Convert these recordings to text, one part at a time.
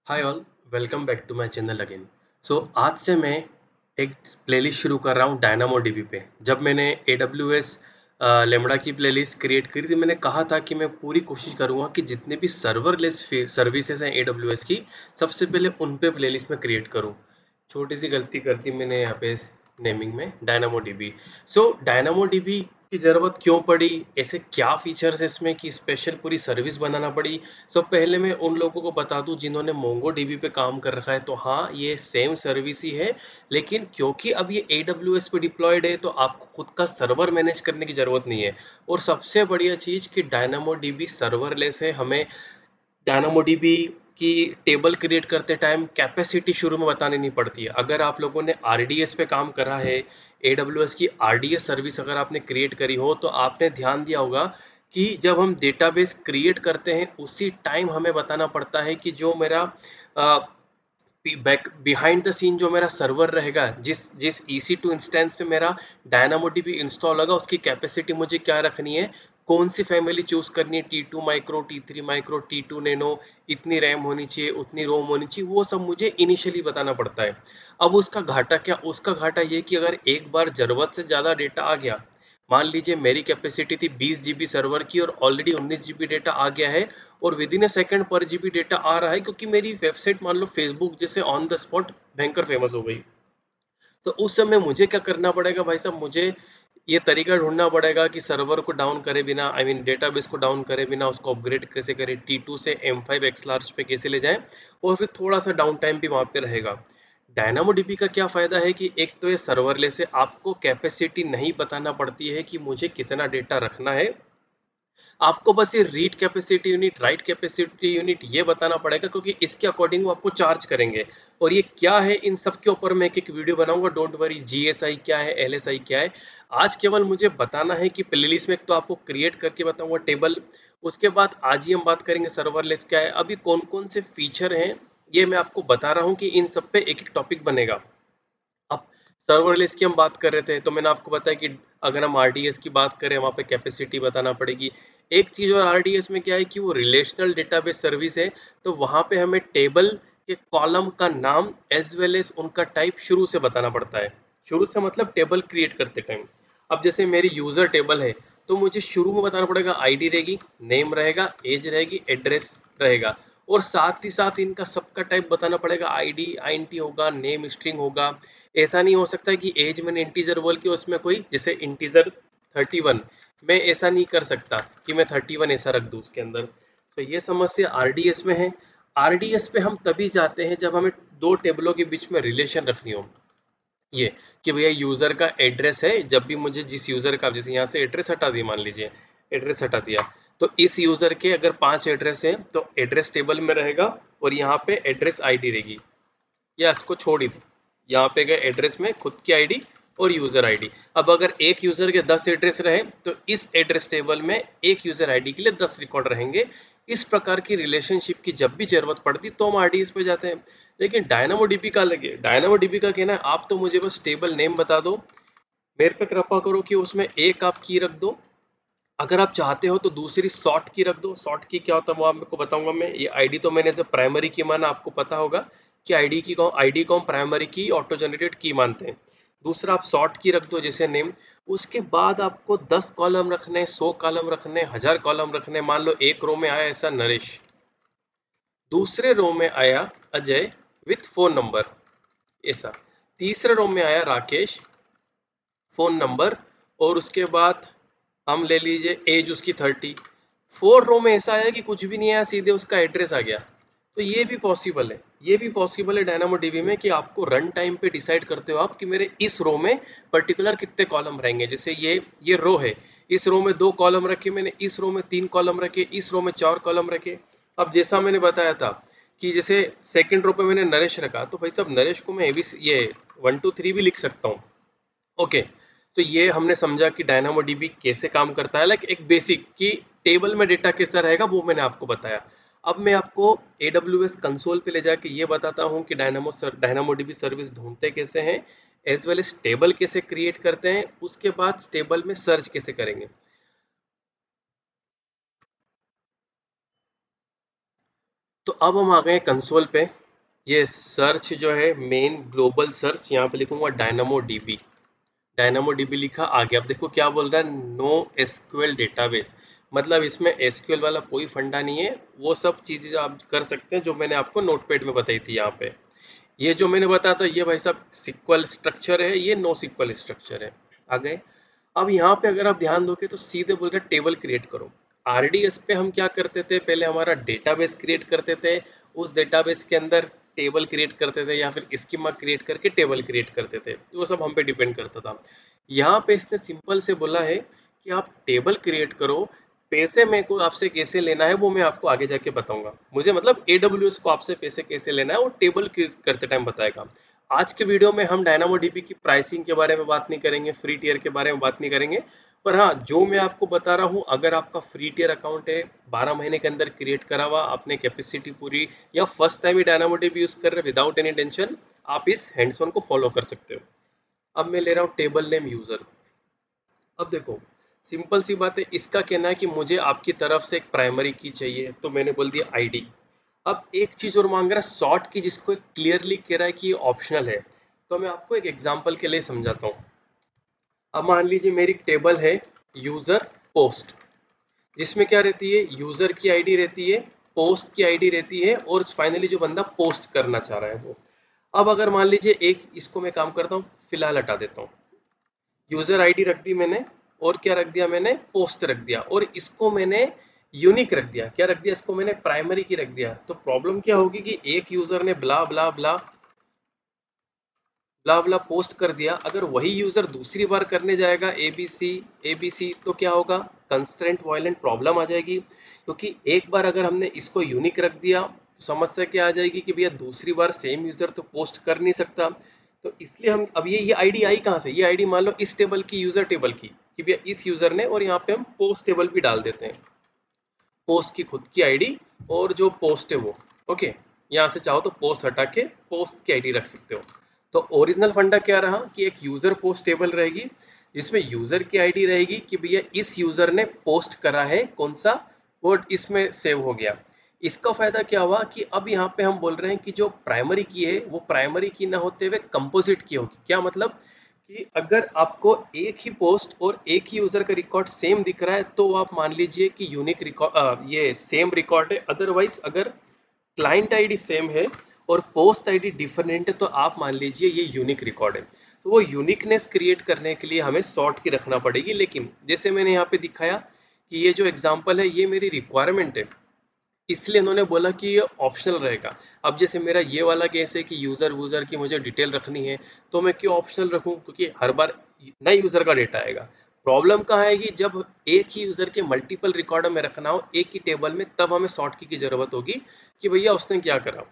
Hi all, welcome back to my channel again. आज से मैं एक प्लेलिस्ट शुरू कर रहा हूँ डायनामो डीबी पे। जब मैंने AWS लेमड़ा की प्लेलिस्ट क्रिएट करी थी, मैंने कहा था कि मैं पूरी कोशिश करूँगा कि जितने भी सर्वरलेस सर्विसेज हैं AWS की, सबसे पहले उन पे प्लेलिस्ट में क्रिएट करूँ। छोटी सी गलती कर दी मैंने यहाँ पे नेमिंग में डायनामो डीबी। डायनामो डीबी की ज़रूरत क्यों पड़ी, ऐसे क्या फीचर्स है इसमें कि स्पेशल पूरी सर्विस बनाना पड़ी। पहले मैं उन लोगों को बता दूं जिन्होंने मोंगो डीबी पे काम कर रखा है, तो हाँ, ये सेम सर्विस ही है, लेकिन क्योंकि अब ये AWS पे डिप्लॉयड है तो आपको खुद का सर्वर मैनेज करने की ज़रूरत नहीं है। और सबसे बढ़िया चीज़ कि डायनामो डीबी सर्वरलेस है। हमें डायनामोडीबी की टेबल क्रिएट करते टाइम कैपेसिटी शुरू में बतानी नहीं पड़ती है। अगर आप लोगों ने RDS पे काम करा है, AWS की RDS सर्विस अगर आपने क्रिएट करी हो, तो आपने ध्यान दिया होगा कि जब हम डेटाबेस क्रिएट करते हैं उसी टाइम हमें बताना पड़ता है कि जो मेरा बैक बिहाइंड द सीन जो मेरा सर्वर रहेगा, जिस जिस EC2 इंस्टेंस पे मेरा डायनामोडीबी इंस्टॉल होगा, उसकी कैपेसिटी मुझे क्या रखनी है, कौन सी फैमिली चूज करनी है, T2 micro, T3 micro, T2 nano, इतनी रैम होनी चाहिए, उतनी रोम होनी चाहिए, वो सब मुझे इनिशियली बताना पड़ता है। अब उसका घाटा क्या, उसका घाटा ये कि अगर एक बार जरूरत से ज़्यादा डेटा आ गया, मान लीजिए मेरी कैपेसिटी थी 20 GB सर्वर की और ऑलरेडी 19 GB डेटा आ गया है, और विद इन ए सेकेंड पर GB डेटा आ रहा है, क्योंकि मेरी वेबसाइट मान लो फेसबुक जैसे ऑन द स्पॉट भयंकर फेमस हो गई, तो उस समय मुझे क्या करना पड़ेगा भाई साहब, मुझे ये तरीका ढूंढना पड़ेगा कि सर्वर को डाउन करे बिना, आई मीन डेटाबेस को डाउन करे बिना उसको अपग्रेड कैसे करें, T2 से M5 XLarge पे कैसे ले जाएं, और फिर थोड़ा सा डाउन टाइम भी वहाँ पे रहेगा। डायनामोडीबी का क्या फ़ायदा है कि एक तो ये सर्वरलेस है, आपको कैपेसिटी नहीं बताना पड़ती है कि मुझे कितना डेटा रखना है, आपको बस ये read capacity unit, right capacity unit ये बताना पड़ेगा, क्योंकि इसके अकॉर्डिंग वो आपको चार्ज करेंगे। और ये क्या है, इन सब के ऊपर मैं एक वीडियो बनाऊंगा, डोंट वरी। GSI क्या है, LSI क्या है, आज केवल मुझे बताना है कि प्लेलिस्ट में एक तो आपको क्रिएट करके बताऊंगा टेबल, उसके बाद आज ही हम बात करेंगे सर्वरलेस क्या है, अभी कौन कौन से फीचर हैं ये मैं आपको बता रहा हूँ कि इन सब पे एक एक टॉपिक बनेगा। अब सर्वरलेस की हम बात कर रहे थे, तो मैंने आपको बताया कि अगर हम RDS की बात करें, वहाँ पे कैपेसिटी बताना पड़ेगी। एक चीज़ और RDS में क्या है कि वो रिलेशनल डेटाबेस सर्विस है, तो वहाँ पे हमें टेबल के कॉलम का नाम एज वेल एज उनका टाइप शुरू से बताना पड़ता है। शुरू से मतलब टेबल क्रिएट करते टाइम। अब जैसे मेरी यूज़र टेबल है, तो मुझे शुरू में बताना पड़ेगा ID रहेगी, नेम रहेगा, एज रहेगी, एड्रेस रहेगा, और साथ ही साथ इनका सबका टाइप बताना पड़ेगा। ID INT होगा, नेम स्ट्रिंग होगा। ऐसा नहीं हो सकता कि एज मैंने इंटीजर बोल के उसमें कोई, जैसे इंटीजर 31, मैं ऐसा नहीं कर सकता कि मैं 31 ऐसा रख दूं उसके अंदर। तो ये समस्या RDS में है। RDS पे हम तभी जाते हैं जब हमें दो टेबलों के बीच में रिलेशन रखनी हो। ये कि भैया यूजर का एड्रेस है, जब भी मुझे जिस यूजर का, जैसे यहाँ से एड्रेस हटा दिया, मान लीजिए एड्रेस हटा दिया, तो इस यूजर के अगर 5 एड्रेस है तो एड्रेस टेबल में रहेगा, और यहाँ पे एड्रेस ID रहेगी, या इसको छोड़ ही दो, यहाँ पे गए एड्रेस में खुद की आईडी और यूजर आईडी। अब अगर एक यूजर के 10 एड्रेस रहे, तो इस एड्रेस टेबल में एक यूजर आईडी के लिए 10 रिकॉर्ड रहेंगे। इस प्रकार की रिलेशनशिप की जब भी जरूरत पड़ती तो हम RDS पे जाते हैं। लेकिन डायनामोडीबी का लगे, डायनामोडीबी का कहना है आप तो मुझे बस टेबल नेम बता दो, मेरे पे कृपा करो कि उसमें एक आप की रख दो, अगर आप चाहते हो तो दूसरी शॉर्ट की रख दो। शॉर्ट की क्या होता है वो आपको बताऊंगा मैं। ये आईडी तो मैंने जब प्राइमरी की माना, आपको पता होगा कि आईडी को हम प्राइमरी की ऑटो जनरेटेड की मानते हैं। दूसरा आप शॉर्ट की रख दो जैसे नेम। उसके बाद आपको 10 कॉलम रखने, 100 कॉलम रखने, 1000 कॉलम रखने। मान लो एक रो में आया ऐसा नरेश, दूसरे रो में आया अजय विथ फोन नंबर ऐसा, तीसरे रो में आया राकेश, फोन नंबर, और उसके बाद हम ले लीजिए एज उसकी 30। 4 रो में ऐसा आया कि कुछ भी नहीं आया, सीधे उसका एड्रेस आ गया। तो ये भी पॉसिबल है, ये भी पॉसिबल है डायनामो डीबी में, कि आपको रन टाइम पे डिसाइड करते हो आप कि मेरे इस रो में पर्टिकुलर कितने कॉलम रहेंगे। जैसे ये रो है, इस रो में 2 कॉलम रखे मैंने, इस रो में 3 कॉलम रखे, इस रो में 4 कॉलम रखे। अब जैसा मैंने बताया था कि जैसे सेकंड रो पे मैंने नरेश रखा, तो भाई साहब नरेश को मैं ये 1 2 3 भी लिख सकता हूँ। ओके, तो ये हमने समझा कि DynamoDB कैसे काम करता है, लाइक एक बेसिक कि टेबल में डेटा कैसा रहेगा वो मैंने आपको बताया। अब मैं आपको AWS कंसोल पे ले जाके ये बताता हूँ कि DynamoDB सर्विस ढूंढते कैसे हैं, एज वेल एज टेबल कैसे क्रिएट करते हैं, उसके बाद टेबल में सर्च कैसे करेंगे। तो अब हम आ गए कंसोल पे। ये सर्च जो है मेन ग्लोबल सर्च, यहाँ पे लिखूंगा डायनामो डीबी। डायनामो डीबी लिखा, आगे अब देखो क्या बोल रहा है, नो एसक्यूएल डेटाबेस। मतलब इसमें एसक्यूएल वाला कोई फंडा नहीं है, वो सब चीजें आप कर सकते हैं जो मैंने आपको नोटपैड में बताई थी। यहाँ पे ये जो मैंने बताया था, ये भाई साहब सिक्वल स्ट्रक्चर है, ये नो सिक्वल स्ट्रक्चर है। आगे अब यहाँ पे अगर आप ध्यान दोगे तो सीधे बोल रहे टेबल क्रिएट करो। आरडीएस पे हम क्या करते थे, पहले हमारा डेटाबेस क्रिएट करते थे, उस डेटाबेस के अंदर टेबल क्रिएट करते थे या फिर स्कीमा क्रिएट करके टेबल क्रिएट करते थे, वो सब हम पे डिपेंड करता था। यहाँ पे इसने सिंपल से बोला है कि आप टेबल क्रिएट करो, पैसे मेरे को आपसे कैसे लेना है वो मैं आपको आगे जाके बताऊंगा। मुझे मतलब AWS को आपसे पैसे कैसे लेना है वो टेबल क्रिएट करते टाइम बताएगा। आज के वीडियो में हम डायनामोडीबी की प्राइसिंग के बारे में बात नहीं करेंगे, फ्री टियर के बारे में बात नहीं करेंगे। पर हाँ, जो मैं आपको बता रहा हूँ, अगर आपका फ्री टियर अकाउंट है, 12 महीने के अंदर क्रिएट करा हुआ, आपने कैपेसिटी पूरी, या फर्स्ट टाइम ही डायनामोडीबी यूज कर रहे विदाउट एनी टेंशन, आप इस हैंड्स ऑन को फॉलो कर सकते हो। अब मैं ले रहा हूँ टेबल नेम यूजर। अब देखो सिंपल सी बात है, इसका कहना है कि मुझे आपकी तरफ से एक प्राइमरी की चाहिए, तो मैंने बोल दिया आईडी। अब एक चीज और मांग रहा है शॉर्ट की, जिसको क्लियरली कह रहा है कि ये ऑप्शनल है। तो मैं आपको एक एग्जांपल के लिए समझाता हूँ। अब मान लीजिए मेरी टेबल है यूजर पोस्ट, जिसमें क्या रहती है, यूजर की आईडी रहती है, पोस्ट की आईडी रहती है, और फाइनली जो बंदा पोस्ट करना चाह रहा है वो। अब अगर मान लीजिए एक इसको मैं काम करता हूँ, फिलहाल हटा देता हूँ, यूजर आईडी रख दी मैंने, और क्या रख दिया मैंने, पोस्ट रख दिया, और इसको मैंने यूनिक रख दिया। क्या रख दिया, इसको मैंने प्राइमरी की रख दिया। तो प्रॉब्लम क्या होगी कि एक यूजर ने ब्ला ब्ला ब्ला ब्ला ब्ला पोस्ट कर दिया, अगर वही यूजर दूसरी बार करने जाएगा एबीसी एबीसी, तो क्या होगा, कंस्ट्रेंट वायलेंट प्रॉब्लम आ जाएगी। क्योंकि एक बार अगर हमने इसको यूनिक रख दिया तो समस्या क्या आ जाएगी कि भैया दूसरी बार सेम यूजर तो पोस्ट कर नहीं सकता। तो इसलिए हम अब ये आईडी आई कहाँ से, ये आईडी मान लो इस टेबल की, यूजर टेबल की, कि भैया इस यूजर ने, और यहाँ पे हम पोस्ट टेबल भी डाल देते हैं, पोस्ट की खुद की आईडी और जो पोस्ट है वो। ओके, यहाँ से चाहो तो पोस्ट हटा के पोस्ट की आईडी रख सकते हो। तो ओरिजिनल फंडा क्या रहा कि एक यूजर पोस्ट टेबल रहेगी, जिसमें यूजर की आईडी रहेगी कि भैया इस यूजर ने पोस्ट करा है कौन सा, वो इसमें सेव हो गया। इसका फायदा क्या हुआ कि अब यहाँ पे हम बोल रहे हैं कि जो प्राइमरी की है वो प्राइमरी की ना होते हुए कंपोजिट की होगी। क्या मतलब कि अगर आपको एक ही पोस्ट और एक ही यूजर का रिकॉर्ड सेम दिख रहा है तो आप मान लीजिए कि यूनिक रिकॉर्ड, ये सेम रिकॉर्ड है। अदरवाइज अगर क्लाइंट आईडी सेम है और पोस्ट आईडी डिफरेंट है तो आप मान लीजिए ये यूनिक रिकॉर्ड है। तो वो यूनिकनेस क्रिएट करने के लिए हमें सॉर्ट की रखना पड़ेगी। लेकिन जैसे मैंने यहाँ पे दिखाया कि ये जो एग्जांपल है ये मेरी रिक्वायरमेंट है, इसलिए इन्होंने बोला कि ये ऑप्शनल रहेगा। अब जैसे मेरा ये वाला केस है कि यूज़र वूज़र की मुझे डिटेल रखनी है, तो मैं क्यों ऑप्शनल रखूँ, क्योंकि हर बार नए यूज़र का डेटा आएगा। प्रॉब्लम कहाँ आएगी, जब एक ही यूज़र के मल्टीपल रिकॉर्ड में रखना हो एक ही टेबल में, तब हमें शॉर्ट की ज़रूरत होगी कि भैया उसने क्या करा।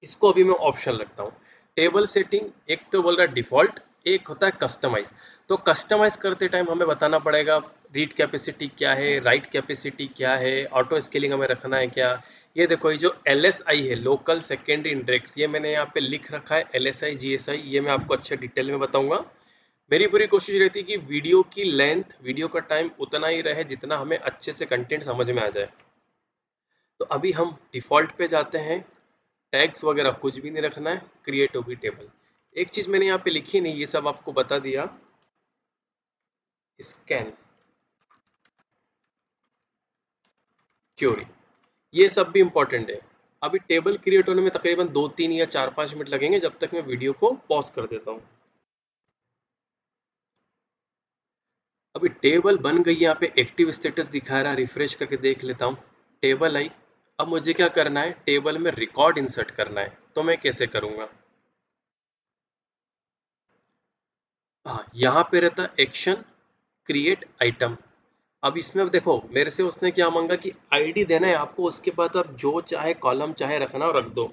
इसको अभी मैं ऑप्शनल रखता हूँ। टेबल सेटिंग एक तो बोल रहा है डिफॉल्ट, एक होता है कस्टमाइज। तो कस्टमाइज करते टाइम हमें बताना पड़ेगा रीड कैपेसिटी क्या है, राइट कैपेसिटी क्या है, ऑटो स्केलिंग हमें रखना है क्या। ये देखो ये जो LSI है, लोकल सेकेंडरी इंडेक्स, ये मैंने यहाँ पे लिख रखा है LSI GSI, ये मैं आपको अच्छे डिटेल में बताऊंगा। मेरी पूरी कोशिश रहती है कि वीडियो की लेंथ, वीडियो का टाइम उतना ही रहे जितना हमें अच्छे से कंटेंट समझ में आ जाए। तो अभी हम डिफॉल्ट पे जाते हैं, टैग्स वगैरह कुछ भी नहीं रखना है, क्रिएट होगी टेबल। एक चीज मैंने यहाँ पे लिखी नहीं, ये सब आपको बता दिया, स्कैन क्यूरी, ये सब भी इंपॉर्टेंट है। अभी टेबल क्रिएट होने में तकरीबन 2-3 या 4-5 मिनट लगेंगे, जब तक मैं वीडियो को पॉज कर देता हूँ। अभी टेबल बन गई, यहाँ पे एक्टिव स्टेटस दिखा रहा है, रिफ्रेश करके देख लेता हूँ। Table I. अब मुझे क्या करना है, टेबल में रिकॉर्ड इंसर्ट करना है, तो मैं कैसे करूँगा। हाँ, यहाँ पे रहता एक्शन क्रिएट आइटम। अब इसमें अब देखो मेरे से उसने क्या मांगा कि आईडी देना है आपको, उसके बाद आप जो चाहे कॉलम चाहे रखना और रख दो।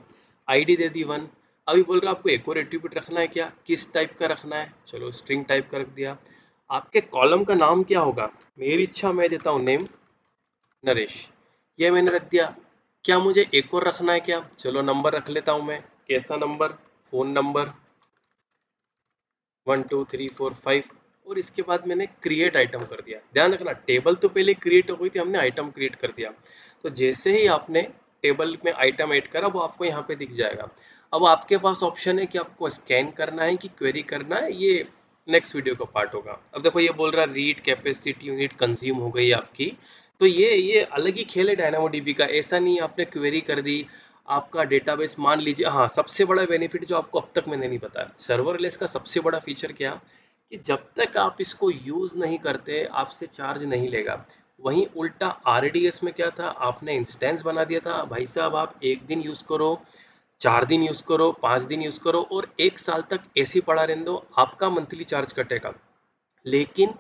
आईडी दे दी 1। अभी बोल रहा आपको एक और एट्रीब्यूट रखना है, क्या किस टाइप का रखना है, चलो स्ट्रिंग टाइप का रख दिया। आपके कॉलम का नाम क्या होगा, मेरी इच्छा मैं देता हूँ नेम नरेश, ये मैंने रख दिया। क्या मुझे एक और रखना है क्या, चलो नंबर रख लेता हूँ मैं। कैसा नंबर, फोन नंबर 1 2 3 4 5। और इसके बाद मैंने क्रिएट आइटम कर दिया। ध्यान रखना टेबल तो पहले क्रिएट हो गई थी, हमने आइटम क्रिएट कर दिया। तो जैसे ही आपने टेबल में आइटम ऐड करा वो आपको यहाँ पे दिख जाएगा। अब आपके पास ऑप्शन है कि आपको स्कैन करना है कि क्वेरी करना है, ये नेक्स्ट वीडियो का पार्ट होगा। अब देखो ये बोल रहा है रीड कैपेसिटी यूनिट कंज्यूम हो गई आपकी, तो ये अलग ही खेल है डायनामोडीबी का। ऐसा नहीं आपने क्वेरी कर दी आपका डेटाबेस मान लीजिए। हाँ, सबसे बड़ा बेनिफिट जो आपको अब तक मैंने नहीं बताया, सर्वरलेस का सबसे बड़ा फीचर क्या कि जब तक आप इसको यूज नहीं करते आपसे चार्ज नहीं लेगा। वहीं उल्टा आरडीएस में क्या था, आपने इंस्टेंस बना दिया था, भाई साहब आप एक दिन यूज करो, 4 दिन यूज करो, 5 दिन यूज करो और 1 साल तक ऐसे पड़ा रहने दो, आपका मंथली चार्ज कटेगा। लेकिन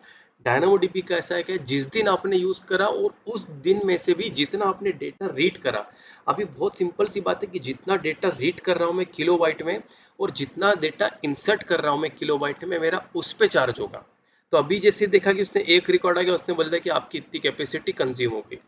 डायनामोडीबी का ऐसा है कि जिस दिन आपने यूज करा और उस दिन में से भी जितना आपने डेटा रीड करा, अभी बहुत सिंपल सी बात है कि जितना डेटा रीड कर रहा हूं मैं किलोबाइट में और जितना डेटा इंसर्ट कर रहा हूं मैं किलोबाइट में, मेरा उस पे चार्ज होगा। तो अभी जैसे देखा कि उसने एक रिकॉर्ड आ गया, उसने बोल दिया कि आपकी इतनी कैपेसिटी कंज्यूम हो गई।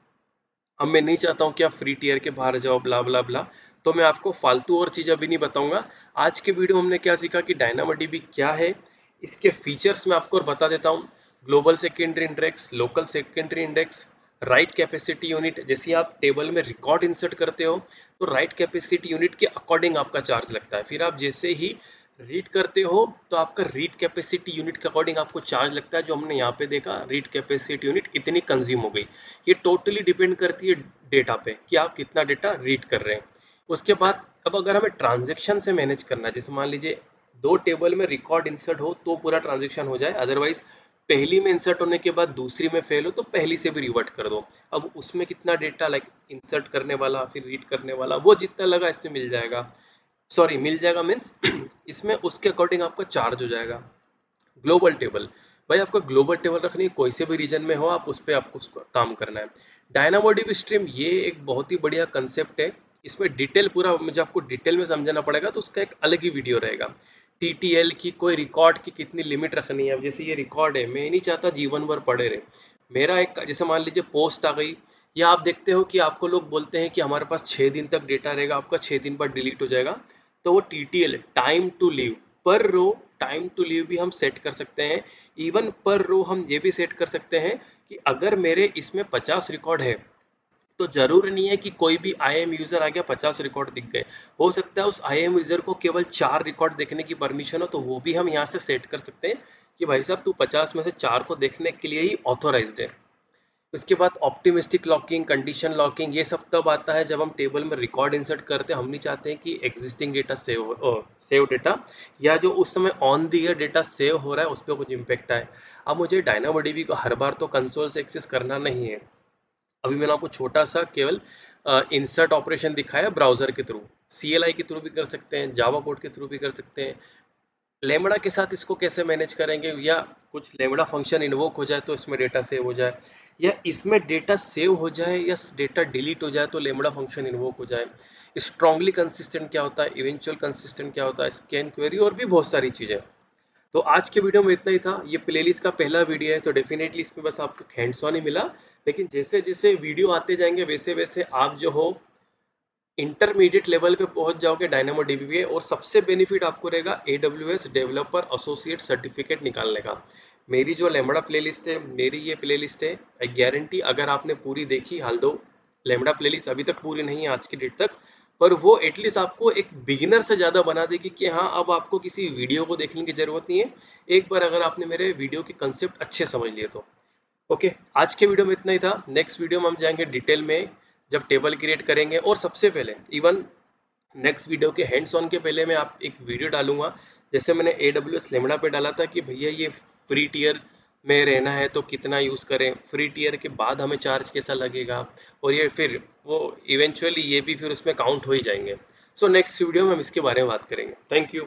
अब मैं नहीं चाहता हूँ कि आप फ्री टीयर के बाहर जाओ ब्ला ब्ला ब्ला, तो मैं आपको फालतू और चीज़ अभी नहीं बताऊंगा। आज के वीडियो में हमने क्या सीखा कि डायनामोडीबी क्या है, इसके फीचर्स मैं आपको और बता देता हूँ। Global secondary index, local secondary index, right capacity unit, जैसे आप टेबल में रिकॉर्ड इंसर्ट करते हो तो राइट कैपेसिटी यूनिट के अकॉर्डिंग आपका चार्ज लगता है। फिर आप जैसे ही रीड करते हो तो आपका रीड कैपेसिटी यूनिट के अकॉर्डिंग आपको चार्ज लगता है। जो हमने यहाँ पे देखा, रीड कैपेसिटी यूनिट इतनी कंज्यूम हो गई। ये टोटली डिपेंड करती है डेटा पे कि आप कितना डेटा रीड कर रहे हैं। उसके बाद अब अगर हमें ट्रांजेक्शन से मैनेज करना है, जैसे मान लीजिए 2 टेबल में रिकॉर्ड इंसर्ट हो तो पूरा ट्रांजेक्शन हो जाए, अदरवाइज पहली में इंसर्ट होने के बाद दूसरी में फेल हो तो पहली से भी रिवर्ट कर दो। अब उसमें कितना डेटा लाइक इंसर्ट करने वाला फिर रीड करने वाला वो जितना लगा इसमें मिल जाएगा, सॉरी मिल जाएगा मीन्स इसमें उसके अकॉर्डिंग आपका चार्ज हो जाएगा। ग्लोबल टेबल, भाई आपको ग्लोबल टेबल रखनी है, कोई से भी रीजन में हो आप उस पर आपको काम करना है। डायनामोडीबी स्ट्रीम ये एक बहुत ही बढ़िया कंसेप्ट है। इसमें डिटेल पूरा मुझे आपको डिटेल में समझना पड़ेगा तो उसका एक अलग ही वीडियो रहेगा। टीटीएल की कोई रिकॉर्ड की कितनी लिमिट रखनी है, अब जैसे ये रिकॉर्ड है, मैं नहीं चाहता जीवन भर पड़े रहे। मेरा एक जैसे मान लीजिए पोस्ट आ गई, या आप देखते हो कि आपको लोग बोलते हैं कि हमारे पास 6 दिन तक डेटा रहेगा, आपका 6 दिन बाद डिलीट हो जाएगा। तो वो टीटीएल टाइम टू लीव पर रो, टाइम टू लीव भी हम सेट कर सकते हैं। इवन पर रो हम ये भी सेट कर सकते हैं कि अगर मेरे इसमें 50 रिकॉर्ड है तो जरूरी नहीं है कि कोई भी IAM यूजर आ गया 50 रिकॉर्ड दिख गए। हो सकता है उस IAM यूजर को केवल 4 रिकॉर्ड देखने की परमिशन हो, तो वो भी हम यहाँ से सेट कर सकते हैं कि भाई साहब तू 50 में से 4 को देखने के लिए ही ऑथोराइज्ड है। उसके बाद ऑप्टिमिस्टिक लॉकिंग, कंडीशन लॉकिंग, ये सब तब आता है जब हम टेबल में रिकॉर्ड इंसर्ट करते हैं। हम नहीं चाहते हैं कि एग्जिस्टिंग डेटा सेव डेटा या जो उस समय on the year data save हो रहा है उस पर कुछ इम्पेक्ट आए। अब मुझे डायनामोडीबी को हर बार तो कंसोल से एक्सेस करना नहीं है। अभी मैंने आपको छोटा सा केवल इंसर्ट ऑपरेशन दिखाया ब्राउजर के थ्रू, CLI के थ्रू भी कर सकते हैं, जावा कोड के थ्रू भी कर सकते हैं। लेमड़ा के साथ इसको कैसे मैनेज करेंगे, या कुछ लेमड़ा फंक्शन इन्वोक हो जाए तो इसमें डेटा सेव हो जाए, या इसमें डेटा सेव हो जाए या डेटा डिलीट हो जाए तो लेमड़ा फंक्शन इन्वोक हो जाए। स्ट्रांगली कंसिस्टेंट क्या होता है, इवेंचुअल कंसिस्टेंट क्या होता है, स्कैन क्वेरी और भी बहुत सारी चीज़ें। तो आज के वीडियो में इतना ही था। ये प्लेलिस्ट का पहला वीडियो है तो डेफिनेटली इसमें बस आपको हैंड्स ऑन ही मिला, लेकिन जैसे जैसे वीडियो आते जाएंगे वैसे वैसे आप जो हो इंटरमीडिएट लेवल पे पहुंच जाओगे डायनामोडीबी पे। और सबसे बेनिफिट आपको रहेगा AWS डेवलपर एसोसिएट सर्टिफिकेट निकालने का। मेरी जो लेमड़ा प्लेलिस्ट है, मेरी ये प्लेलिस्ट है, आई गारंटी अगर आपने पूरी देखी, हाल दो लेमड़ा प्लेलिस्ट अभी तक पूरी नहीं है आज की डेट तक, पर वो एटलीस्ट आपको एक बिगिनर से ज़्यादा बना देगी कि हाँ अब आपको किसी वीडियो को देखने की ज़रूरत नहीं है, एक बार अगर आपने मेरे वीडियो के कंसेप्ट अच्छे समझ लिए तो। ओके, आज के वीडियो में इतना ही था। नेक्स्ट वीडियो में हम जाएंगे डिटेल में, जब टेबल क्रिएट करेंगे। और सबसे पहले इवन नेक्स्ट वीडियो के हैंड्स ऑन के पहले मैं आप एक वीडियो डालूंगा, जैसे मैंने AWS लेमड़ा पे डाला था कि भैया ये फ्री टीयर में रहना है तो कितना यूज़ करें, फ्री टीयर के बाद हमें चार्ज कैसा लगेगा, और ये फिर वो इवेंचुअली ये भी फिर उसमें काउंट हो ही जाएंगे। सो नेक्स्ट वीडियो में हम इसके बारे में बात करेंगे। Thank you.